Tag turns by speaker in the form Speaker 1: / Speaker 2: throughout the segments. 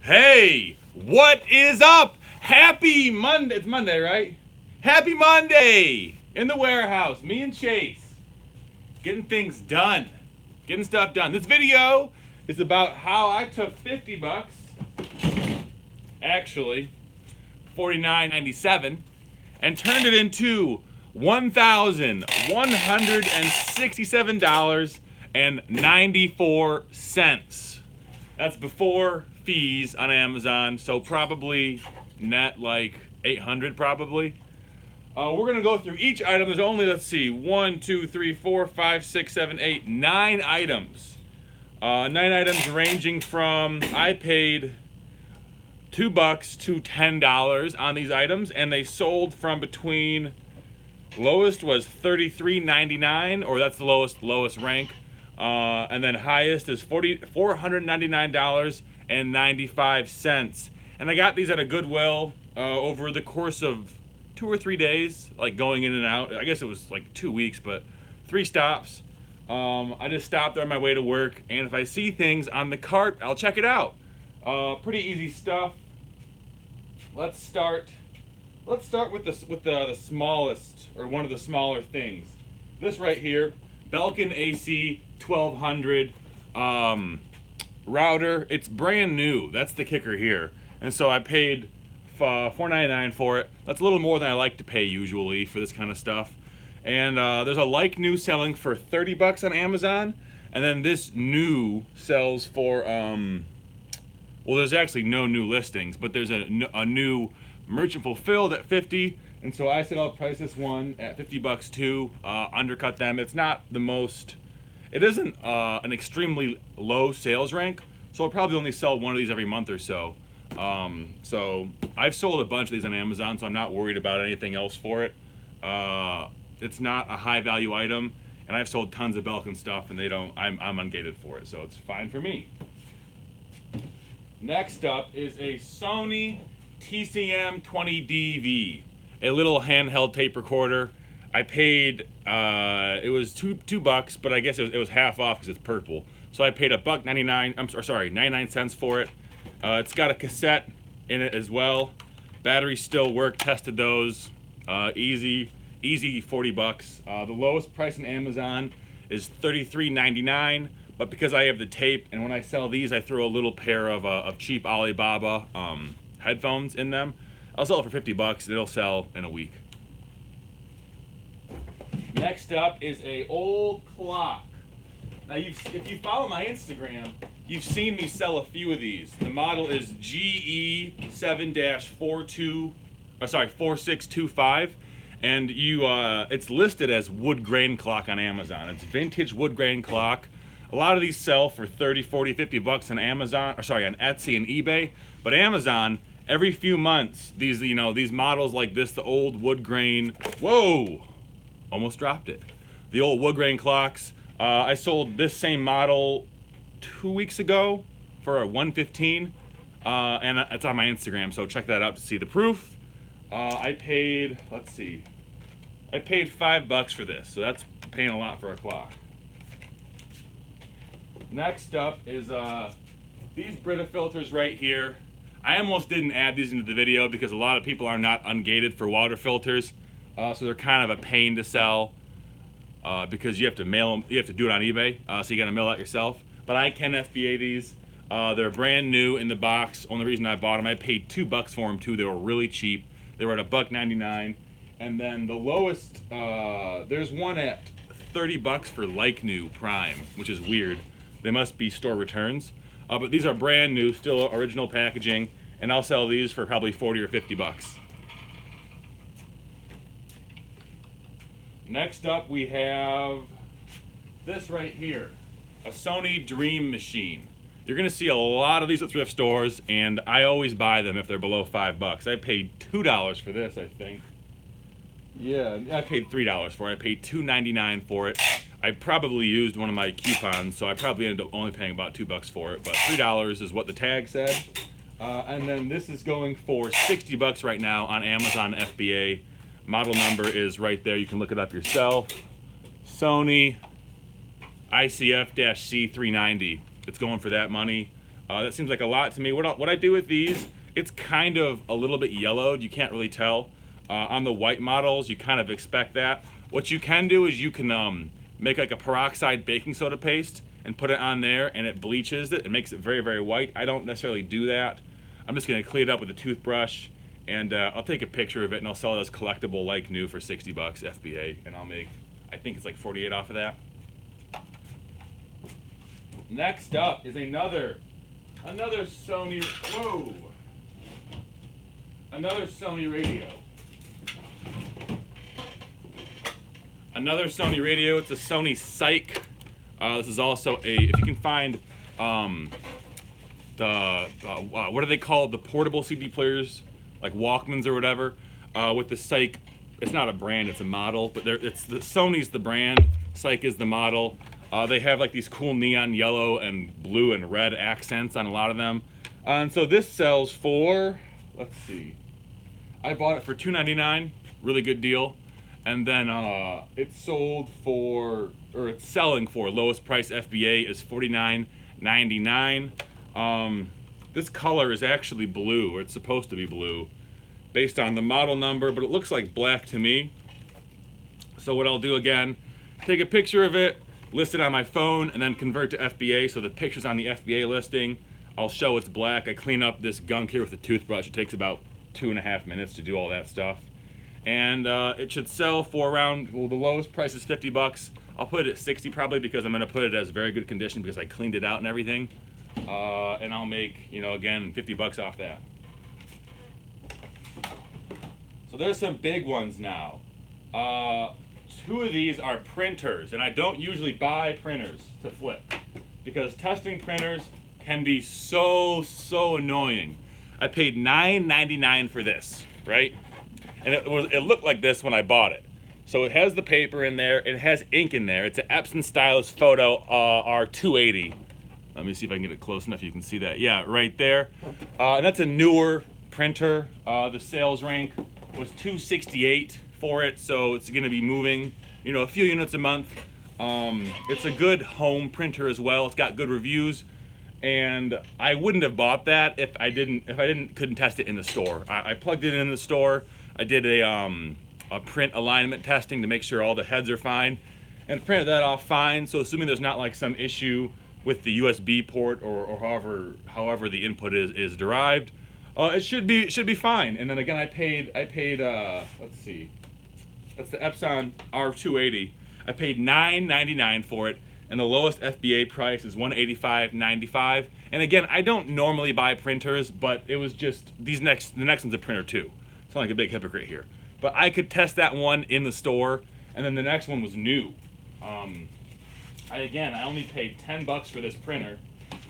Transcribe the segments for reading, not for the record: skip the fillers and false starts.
Speaker 1: Hey, what is up? Happy Monday. It's Monday, right? Happy Monday in the warehouse. Me and Chase getting things done, getting stuff done. This video is about how I took 50 bucks, actually 49.97, and turned it into $1,167.94. That's before fees on Amazon, so probably net like 800 probably. We're gonna go through each item. There's only, let's see, 1, 2, 3, 4, 5, 6, 7, 8, 9 items. 9 items ranging from, I paid $2 to $10 on these items, and they sold from between, lowest was $33.99, or that's the lowest rank, and then highest is $499.95. And I got these at a Goodwill over the course of 2 or 3 days, like going in and out. I guess it was like 2 weeks, but 3 stops. I just stopped there on my way to work, and if I see things on the cart, I'll check it out. Pretty easy stuff. Let's start with the smallest, or one of the smaller things. This right here, Belkin AC 1200 router. It's brand new. That's the kicker here. And so I paid $4.99 for it. That's a little more than I like to pay usually for this kind of stuff. And there's a like new selling for 30 bucks on Amazon, and then this new sells for well, there's actually no new listings, but there's a new merchant fulfilled at 50, and so I said I'll price this one at 50 bucks too, undercut them. It's not the most, it isn't an extremely low sales rank, so I'll probably only sell one of these every month or so. So I've sold a bunch of these on Amazon, so I'm not worried about anything else for it. It's not a high value item, and I've sold tons of Belkin stuff, and I'm ungated for it, so it's fine for me. Next up is a Sony TCM 20DV, a little handheld tape recorder. I paid, it was two bucks, but I guess it was half off because it's purple. So I paid $1.99. I'm sorry, 99 cents for it. It's got a cassette in it as well. Batteries still work. Tested those. Easy 40 bucks. The lowest price on Amazon is $33.99. But because I have the tape, and when I sell these, I throw a little pair of cheap Alibaba headphones in them. I'll sell it for 50 bucks. It'll sell in a week. Next up is a old clock. Now, if you follow my Instagram, you've seen me sell a few of these. The model is GE7-4625, and it's listed as wood grain clock on Amazon. It's vintage wood grain clock. A lot of these sell for 30, 40, 50 bucks on Amazon, on Etsy and eBay. But Amazon, every few months, these models like this, the old wood grain, whoa, almost dropped it. The old wood grain clocks. I sold this same model 2 weeks ago for a $115, and it's on my Instagram, so check that out to see the proof. I paid, let's see, I paid $5 for this, so that's paying a lot for a clock. Next up is these Brita filters right here. I almost didn't add these into the video because a lot of people are not ungated for water filters, so they're kind of a pain to sell because you have to mail them. You have to do it on eBay, so you got to mail that yourself. But I can FBA these. They're brand new in the box. Only reason I bought them, I paid $2 for them too. They were really cheap. They were at $1.99. And then the lowest, there's one at 30 bucks for like new Prime, which is weird. They must be store returns. But these are brand new, still original packaging, and I'll sell these for probably 40 or 50 bucks. Next up we have this right here, a Sony Dream Machine. You're gonna see a lot of these at thrift stores, and I always buy them if they're below $5. I paid $2 for this, I think. Yeah, I paid $3 for it. I paid $2.99 for it. I probably used one of my coupons, so I probably ended up only paying about $2 for it, but $3 is what the tag said. And then this is going for 60 bucks right now on Amazon FBA. Model number is right there. You can look it up yourself. Sony ICF-C390. It's going for that money. That seems like a lot to me. What I do with these, it's kind of a little bit yellowed. You can't really tell. On the white models, you kind of expect that. What you can do is you can make like a peroxide baking soda paste and put it on there, and it bleaches it. It makes it very, very white. I don't necessarily do that. I'm just going to clean it up with a toothbrush, and I'll take a picture of it, and I'll sell it as collectible like new for 60 bucks FBA, and I'll make, I think it's like 48 off of that. Next up is another Sony, whoa, another Sony radio. Another Sony radio. It's a Sony Psych. This is also a, if you can find what are they called? The portable CD players, like Walkmans or whatever. With the Psych, it's not a brand, it's a model, but it's the Sony's the brand. Psych is the model. They have like these cool neon yellow and blue and red accents on a lot of them. And so this sells for, let's see, I bought it for $2.99, really good deal. And then it's sold for, or it's selling for, lowest price FBA is $49.99. This color is actually blue, or it's supposed to be blue, based on the model number, but it looks like black to me. So what I'll do again, take a picture of it, list it on my phone, and then convert to FBA, so the picture's on the FBA listing. I'll show it's black. I clean up this gunk here with a toothbrush. It takes about 2.5 minutes to do all that stuff. And it should sell for around, well, the lowest price is 50 bucks. I'll put it at 60 probably, because I'm gonna put it as very good condition because I cleaned it out and everything. And I'll make, you know, again, 50 bucks off that. So there's some big ones now. 2 of these are printers, and I don't usually buy printers to flip because testing printers can be so annoying. I paid $9.99 for this, right? And it looked like this when I bought it. So it has the paper in there, it has ink in there. It's an Epson Stylus Photo R280. Let me see if I can get it close enough you can see that. Yeah, right there. And that's a newer printer. The sales rank was $268 for it, so it's gonna be moving, you know, a few units a month. It's a good home printer as well. It's got good reviews. And I wouldn't have bought that if I couldn't test it in the store. I plugged it in the store. I did a print alignment testing to make sure all the heads are fine, and printed that off fine. So assuming there's not like some issue with the USB port or however the input is derived, it should be fine. And then again, I paid let's see, that's the Epsilon R280. I paid $9.99 for it. And the lowest FBA price is $185.95. And again, I don't normally buy printers, but it was just the next one's a printer too. It's not like a big hypocrite here. But I could test that one in the store, and then the next one was new. I only paid 10 bucks for this printer,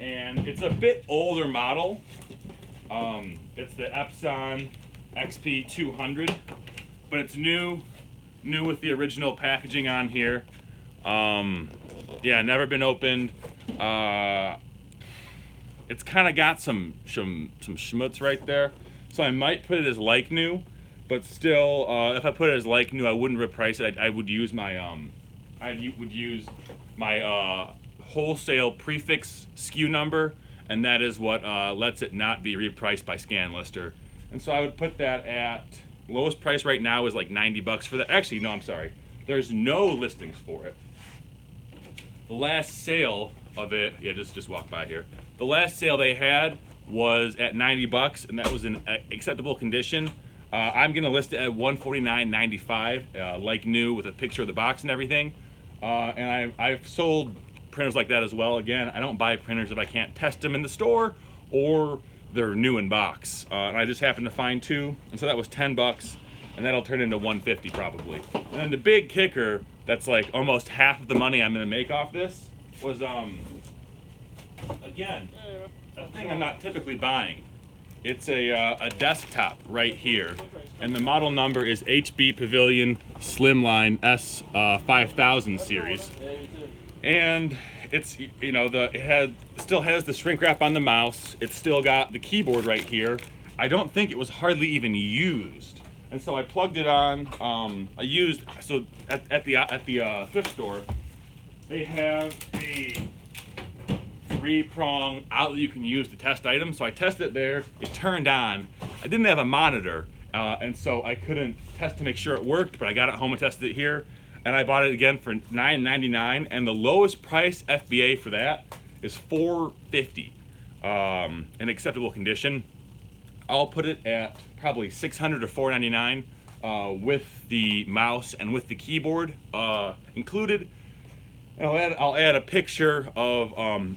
Speaker 1: and it's a bit older model. It's the Epsilon Xp 200, but it's new with the original packaging on here. Yeah, never been opened. It's kind of got some schmutz right there, so I might put it as like new. But still, if I put it as like new, I wouldn't reprice it. I would use my wholesale prefix SKU number, and that is what lets it not be repriced by ScanLister. And so I would put that at lowest price right now is like 90 bucks for that. Actually, no, I'm sorry. There's no listings for it. The last sale of it, yeah, just walk by here. The last sale they had was at 90 bucks, and that was in acceptable condition. I'm gonna list it at $149.95, like new, with a picture of the box and everything. And I've sold printers like that as well. Again, I don't buy printers if I can't test them in the store or they're new in box. And I just happened to find 2, and so that was 10 bucks, and that'll turn into 150 probably. And then the big kicker, that's like almost half of the money I'm gonna make off this, was again, a thing I'm not typically buying. It's a desktop right here, and the model number is HB Pavilion Slimline S5000 series, and it's, you know, it still has the shrink wrap on the mouse. It's still got the keyboard right here. I don't think it was hardly even used, and so I plugged it on. I used, so at the thrift store, they have a 3-prong outlet you can use to test items. So I tested it there. It turned on. I didn't have a monitor, and so I couldn't test to make sure it worked, but I got it home and tested it here. And I bought it again for $9.99, and the lowest price FBA for that is $4.50 in acceptable condition. I'll put it at probably $600 or $4.99 with the mouse and with the keyboard included. And I'll add a picture of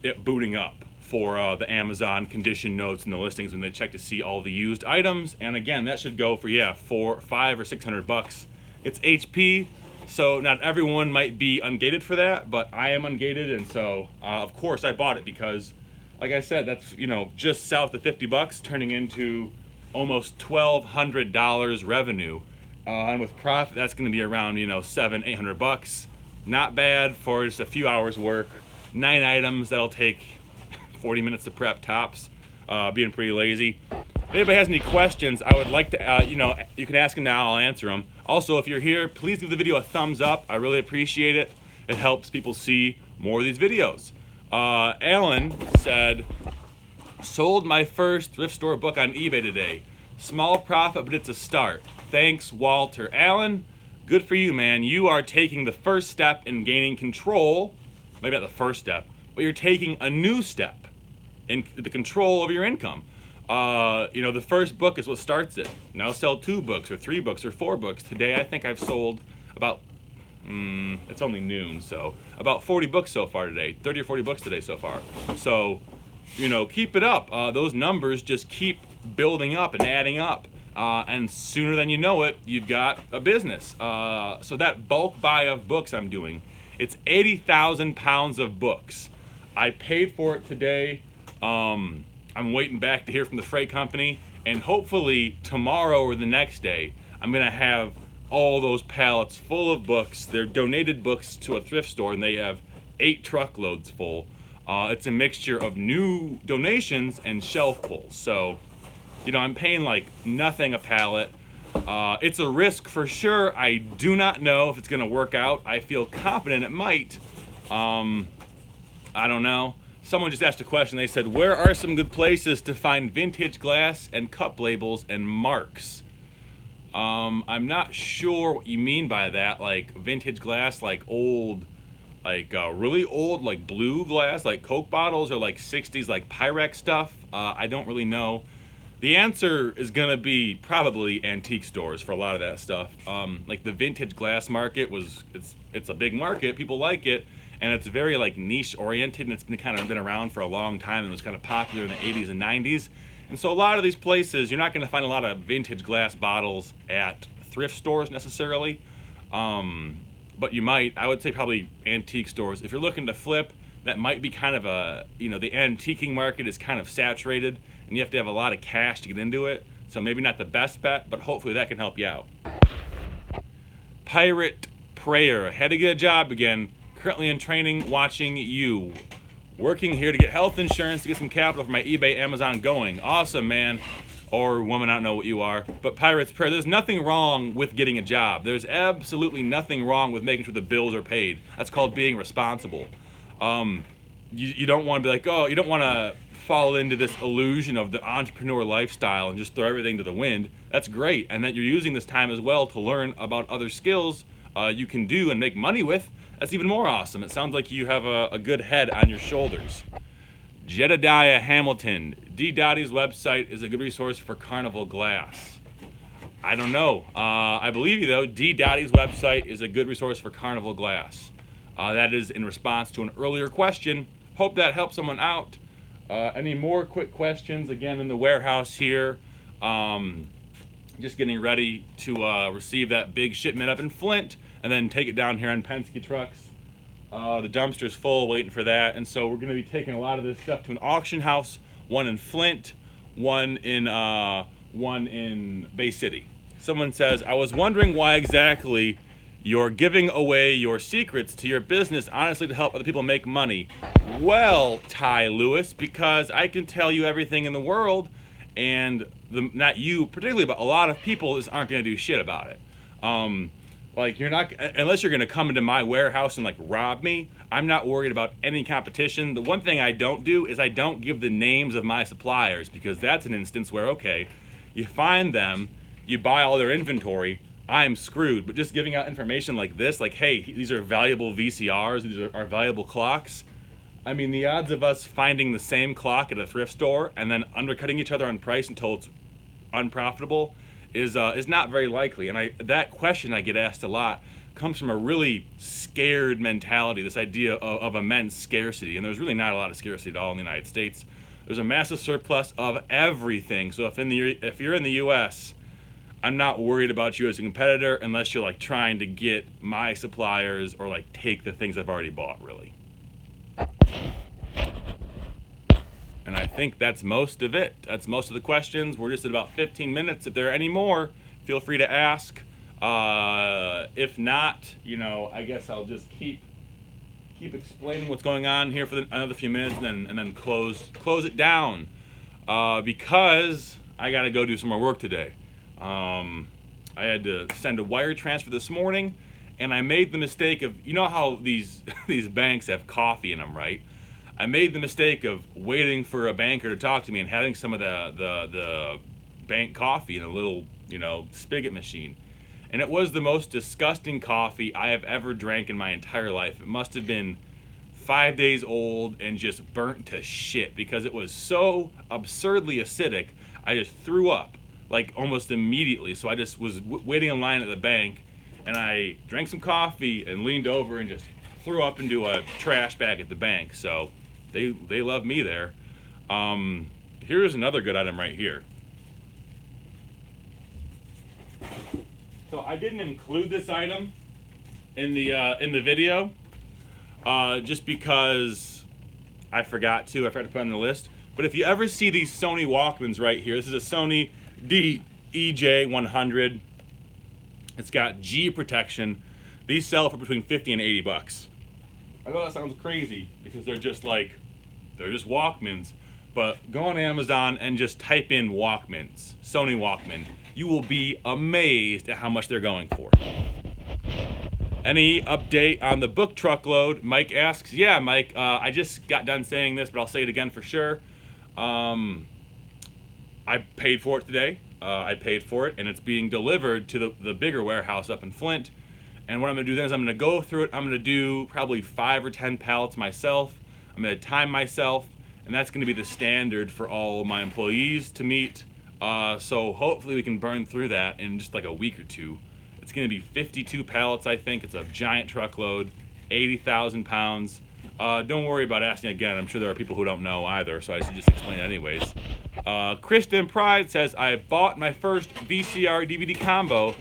Speaker 1: it booting up for the Amazon condition notes and the listings when they check to see all the used items. And again, that should go for $500 or $600. It's HP. So not everyone might be ungated for that, but I am ungated, and so of course I bought it because, like I said, that's just south of $50, turning into almost $1,200 revenue, and with profit that's going to be around $700-800. Not bad for just a few hours work. 9 items that'll take 40 minutes to prep tops. Being pretty lazy. If anybody has any questions, I would like to, you can ask them now, I'll answer them. Also, if you're here, please give the video a thumbs up. I really appreciate it. It helps people see more of these videos. Alan said, sold my first thrift store book on eBay today. Small profit, but it's a start. Thanks, Walter. Alan, good for you, man. You are taking the first step in gaining control. Maybe not the first step, but you're taking a new step in the control of your income. The first book is what starts it. Now sell 2 books or 3 books or 4 books. Today I think I've sold about, it's only noon, so about 40 books so far today. 30 or 40 books today so far. So, keep it up. Those numbers just keep building up and adding up. And sooner than you know it, you've got a business. So that bulk buy of books I'm doing, it's 80,000 pounds of books. I paid for it today. I'm waiting back to hear from the freight company, and hopefully tomorrow or the next day, I'm gonna have all those pallets full of books. They're donated books to a thrift store, and they have 8 truckloads full. It's a mixture of new donations and shelf pulls. So, I'm paying like nothing a pallet. It's a risk for sure. I do not know if it's gonna work out. I feel confident it might. I don't know. Someone just asked a question. They said, where are some good places to find vintage glass and cup labels and marks? I'm not sure what you mean by that. Like vintage glass, like old, like really old, like blue glass, like Coke bottles, or like 60s, like Pyrex stuff. I don't really know. The answer is gonna be probably antique stores for a lot of that stuff. Like the vintage glass market it's a big market. People like it. And it's very like niche oriented, and it's been around for a long time, and was kind of popular in the 80s and 90s. And so a lot of these places, you're not going to find a lot of vintage glass bottles at thrift stores necessarily, but you might. I would say probably antique stores. If you're looking to flip, that might be kind of the antiquing market is kind of saturated, and you have to have a lot of cash to get into it. So maybe not the best bet, but hopefully that can help you out. Pirate Prayer, had to get a job again. Currently in training, watching you. Working here to get health insurance to get some capital for my eBay, Amazon going. Awesome, man. Or woman, I don't know what you are. But Pirate's Prayer, there's nothing wrong with getting a job. There's absolutely nothing wrong with making sure the bills are paid. That's called being responsible. You don't want to be like, you don't want to fall into this illusion of the entrepreneur lifestyle and just throw everything to the wind. That's great. And that you're using this time as well to learn about other skills you can do and make money with. That's even more awesome. It sounds like you have a good head on your shoulders. Jedediah Hamilton. D. Dottie's website is a good resource for Carnival glass. I don't know. I believe you though. D. Dottie's website is a good resource for Carnival glass. That is in response to an earlier question. Hope that helps someone out. Any more quick questions? Again, in the warehouse here. Just getting ready to receive that big shipment up in Flint, and then take it down here on Penske trucks. The dumpster's full, waiting for that, and so we're going to be taking a lot of this stuff to an auction house, one in Flint, one in Bay City. Someone says, I was wondering why exactly you're giving away your secrets to your business, honestly, to help other people make money. Well, Ty Lewis, because I can tell you everything in the world, and not you particularly, but a lot of people just aren't going to do shit about it. Like, you're not, unless you're gonna come into my warehouse and like rob me, I'm not worried about any competition. The one thing I don't do is I don't give the names of my suppliers, because that's an instance where, okay, you find them, you buy all their inventory, I'm screwed. But just giving out information like this, like, hey, these are valuable VCRs, these are valuable clocks. I mean, the odds of us finding the same clock at a thrift store and then undercutting each other on price until it's unprofitable is not very likely. And that question I get asked a lot comes from a really scared mentality, this idea of immense scarcity. And there's really not a lot of scarcity at all in the United States. There's a massive surplus of everything. So if you're in the U.S., I'm not worried about you as a competitor unless you're like trying to get my suppliers or like take the things I've already bought, really. And I think that's most of it. That's most of the questions. We're just at about 15 minutes. If there are any more, feel free to ask. If not, I guess I'll just keep explaining what's going on here for another few minutes, and then close it down, because I got to go do some more work today. I had to send a wire transfer this morning, and I made the mistake of, how these banks have coffee in them, right? I made the mistake of waiting for a banker to talk to me and having some of the bank coffee in a little, spigot machine. And it was the most disgusting coffee I have ever drank in my entire life. It must have been 5 days old and just burnt to shit, because it was so absurdly acidic. I just threw up like almost immediately. So I just was waiting in line at the bank, and I drank some coffee and leaned over and just threw up into a trash bag at the bank. So they love me there. Here's another good item right here. So I didn't include this item in the video, just because I forgot to put it on the list. But if you ever see these Sony Walkmans right here, this is a Sony EJ100. It's got G protection. These sell for between 50 and 80 bucks. I know that sounds crazy, because they're just Walkmans. But go on Amazon and just type in Walkmans, Sony Walkman. You will be amazed at how much they're going for. Any update on the book Truckload? Mike asks. Yeah, Mike, I just got done saying this, but I'll say it again for sure. I paid for it today. I paid for it, and it's being delivered to the bigger warehouse up in Flint. And what I'm going to do then is I'm going to go through it. I'm going to do probably 5 or 10 pallets myself. I'm going to time myself, and that's going to be the standard for all my employees to meet. So hopefully we can burn through that in just like a week or two. It's going to be 52 pallets, I think. It's a giant truckload, 80,000 pounds. Don't worry about asking again. I'm sure there are people who don't know either, so I should just explain it anyways. Kristen Pride says, I bought my first VCR DVD combo,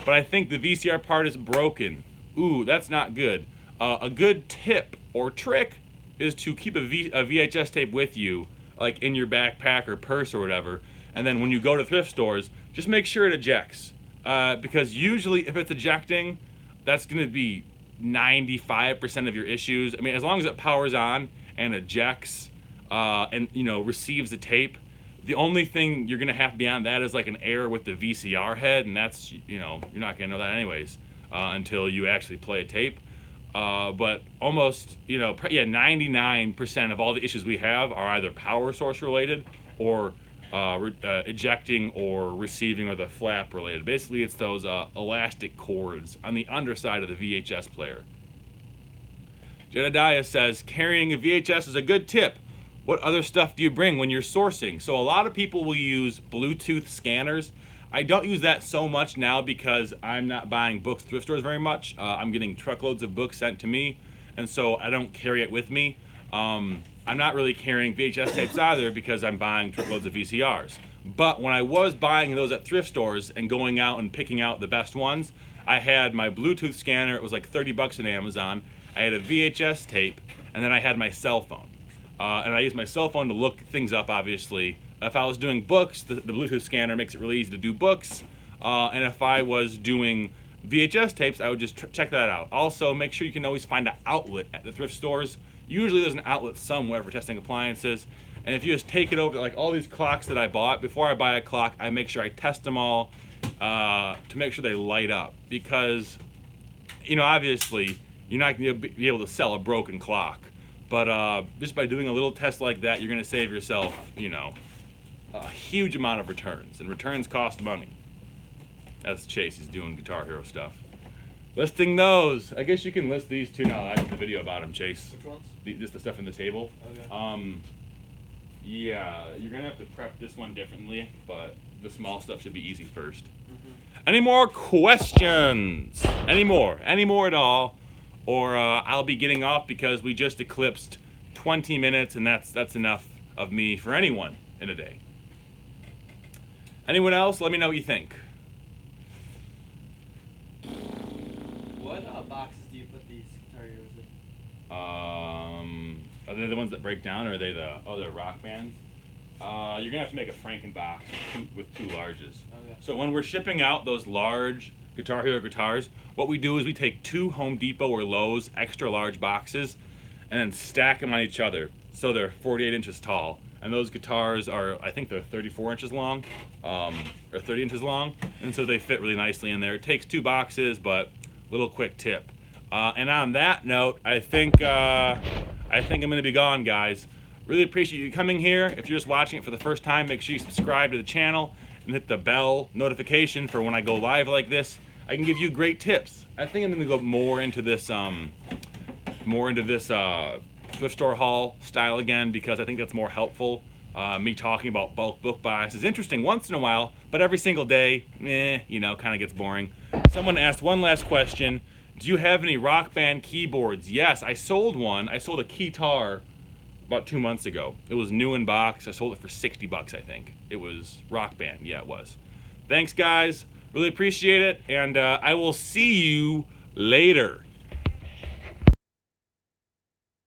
Speaker 1: but I think the VCR part is broken. Ooh, that's not good. A good tip or trick is to keep a VHS tape with you, like in your backpack or purse or whatever, and then when you go to thrift stores, just make sure it ejects. Because usually if it's ejecting, that's going to be 95% of your issues. I mean, as long as it powers on and ejects, and receives the tape, the only thing you're going to have beyond that is like an error with the VCR head, and that's, you're not going to know that anyways until you actually play a tape. But almost, 99% of all the issues we have are either power source related or ejecting or receiving, or the flap related. Basically, it's those elastic cords on the underside of the VHS player. Jedediah says, carrying a VHS is a good tip. What other stuff do you bring when you're sourcing? So a lot of people will use Bluetooth scanners. I don't use that so much now because I'm not buying books thrift stores very much. I'm getting truckloads of books sent to me, and so I don't carry it with me. I'm not really carrying VHS tapes either because I'm buying truckloads of VCRs. But when I was buying those at thrift stores and going out and picking out the best ones, I had my Bluetooth scanner. It was like 30 bucks on Amazon. I had a VHS tape, and then I had my cell phone. And I used my cell phone to look things up, obviously. If I was doing books, the Bluetooth scanner makes it really easy to do books. And if I was doing VHS tapes, I would just check that out. Also, make sure you can always find an outlet at the thrift stores. Usually there's an outlet somewhere for testing appliances. And if you just take it over, like all these clocks that I bought, before I buy a clock, I make sure I test them all to make sure they light up. Because you know, obviously, you're not going to be able to sell a broken clock. But just by doing a little test like that, you're going to save yourself, you know, a huge amount of returns. And returns cost money. As Chase is doing Guitar Hero stuff. Listing those. I guess you can list these too now. I did the video about them, Chase.
Speaker 2: Which ones?
Speaker 1: Just the stuff in the table.
Speaker 2: Okay.
Speaker 1: Yeah, you're going to have to prep this one differently, but the small stuff should be easy first.
Speaker 2: Mm-hmm.
Speaker 1: Any more questions? Any more? Any more at all? Or I'll be getting off because we just eclipsed 20 minutes, and that's enough of me for anyone in a day. Anyone else? Let me know what you think.
Speaker 2: What boxes do you put these Guitar Heroes in?
Speaker 1: Are they the ones that break down, or are they the other rock bands? You're gonna have to make a Franken box with two larges.
Speaker 2: Okay.
Speaker 1: So when we're shipping out those large Guitar Hero guitars, what we do is we take 2 Home Depot or Lowe's extra large boxes and then stack them on each other. So they're 48 inches tall. And those guitars are, I think they're 34 inches long, or 30 inches long. And so they fit really nicely in there. It takes 2 boxes, but little quick tip. And on that note, I think I'm gonna be gone, guys. Really appreciate you coming here. If you're just watching it for the first time, make sure you subscribe to the channel and hit the bell notification for when I go live like this. I can give you great tips. I think I'm gonna go more into this thrift store haul style again, because I think that's more helpful. Me talking about bulk book buys is interesting once in a while, but every single day, you know, kind of gets boring. Someone asked one last question. Do you have any Rock Band keyboards? Yes, I sold one. I sold a keytar about 2 months ago. It was new in box. I sold it for $60, I think. It was Rock Band. Yeah, it was. Thanks, guys. Really appreciate it, and I will see you later.